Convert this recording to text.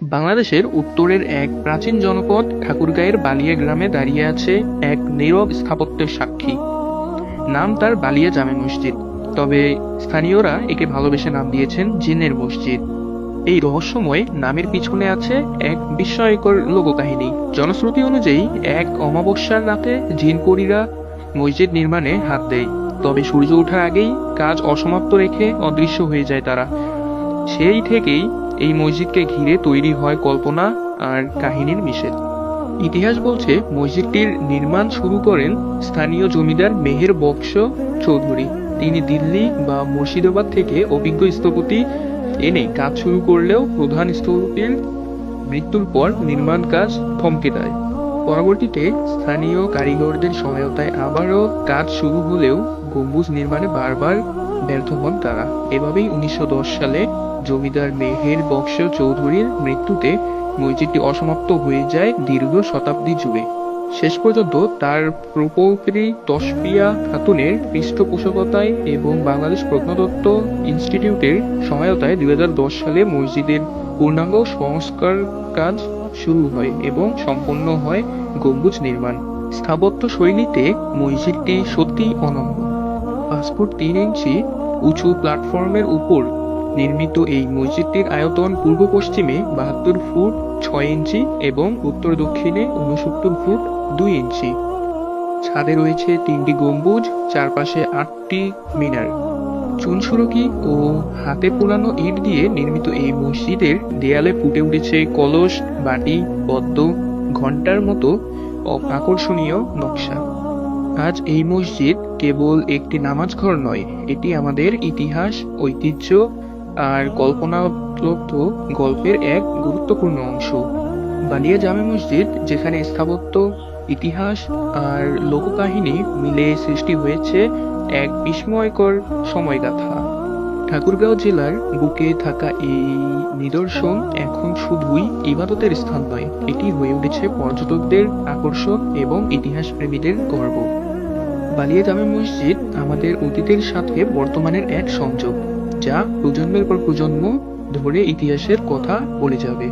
বাংলাদেশের উত্তরের এক প্রাচীন জনপদ ঠাকুরগাঁয়ের বালিয়া গ্রামে দাঁড়িয়ে আছে এক নীরব স্থাপত্যের সাক্ষী। নাম তার বালিয়া জামে মসজিদ, তবে স্থানীয়রা একে ভালোবেসে নাম দিয়েছেন জিনের মসজিদ। এই রহস্যময় নামের পিছনে আছে এক বিস্ময়কর লোককাহিনী। জনশ্রুতি অনুযায়ী এক অমাবস্যার রাতে জিনপরীরা মসজিদ নির্মাণে হাত দেয়, তবে সূর্য ওঠার আগেই কাজ অসমাপ্ত রেখে অদৃশ্য হয়ে যায় তারা। সেই থেকেই এই মসজিদকে ঘিরে তৈরি হয় কল্পনা আর কাহিনীর মিশেল। ইতিহাস বলছে মসজিদটির নির্মাণ শুরু করেন স্থানীয় জমিদার মেহের বক্স চৌধুরী। তিনি দিল্লি বা মুর্শিদাবাদ থেকে অভিজ্ঞ স্থপতি এনে কাজ শুরু করলেও প্রধান স্থপতির মৃত্যুর পর নির্মাণ কাজ থমকে দেয়। পরবর্তীতে স্থানীয় কারিগরদের সহায়তায় আবারও কাজ শুরু হলেও গম্বুজ নির্মাণে বারবার ব্যর্থ হন তারা। এভাবেই 1910 সালে জমিদার মেহের বক্স চৌধুরীর মৃত্যুতে মসজিদটি অসমাপ্ত হয়ে যায় দীর্ঘ শতাব্দী জুড়ে। শেষ পর্যন্ত তার প্রকৌশলী তসফিয়া খাতুনের পৃষ্ঠপোষকতায় এবং বাংলাদেশ প্রত্নতত্ত্ব ইনস্টিটিউটের সহায়তায় 2010 সালে মসজিদের পূর্ণাঙ্গ সংস্কার কাজ শুরু হয় এবং সম্পন্ন হয় গম্বুজ নির্মাণ। স্থাপত্য শৈলীতে মসজিদটি সত্যিই অনন্য। 5 ফুট 3 ইঞ্চি উঁচু প্ল্যাটফর্মের উপর নির্মিত এই মসজিদটির আয়তন পূর্ব পশ্চিমে 72 ফুট 6 ইঞ্চি এবং উত্তর দক্ষিণে 69 ফুট 2 ইঞ্চি। ছাদে রয়েছে 3টি গম্বুজ, চারপাশে 8টি মিনার। চুনসুরকি ও হাতে পোড়ানো ইট দিয়ে নির্মিত এই মসজিদের দেয়ালে ফুটে উঠেছে কলস, বাটি, পদ্ম, ঘণ্টার মতো আকর্ষণীয় নকশা। আজ এই মসজিদ কেবল একটি নামাজ ঘর নয়, এটি আমাদের ইতিহাস, ঐতিহ্য আর কল্পনাপ্রবণ গল্পের এক গুরুত্বপূর্ণ অংশ। বালিয়া জামে মসজিদ, যেখানে স্থাপত্য, ইতিহাস আর লোককাহিনী মিলে সৃষ্টি হয়েছে এক বিস্ময়কর সময়গাথা। ঠাকুরগাঁও জেলার বুকে থাকা এই নিদর্শন এখন শুধুই ইবাদতের স্থান নয়, এটি হয়ে উঠেছে পর্যটকদের আকর্ষণ এবং ইতিহাস প্রেমীদের গর্ব। বালিয়া জামে মসজিদ আমাদের অতীতের সাথে বর্তমানের এক সংযোগ, যা প্রজন্মের পর প্রজন্ম ধরে ইতিহাসের কথা বলে যাবে।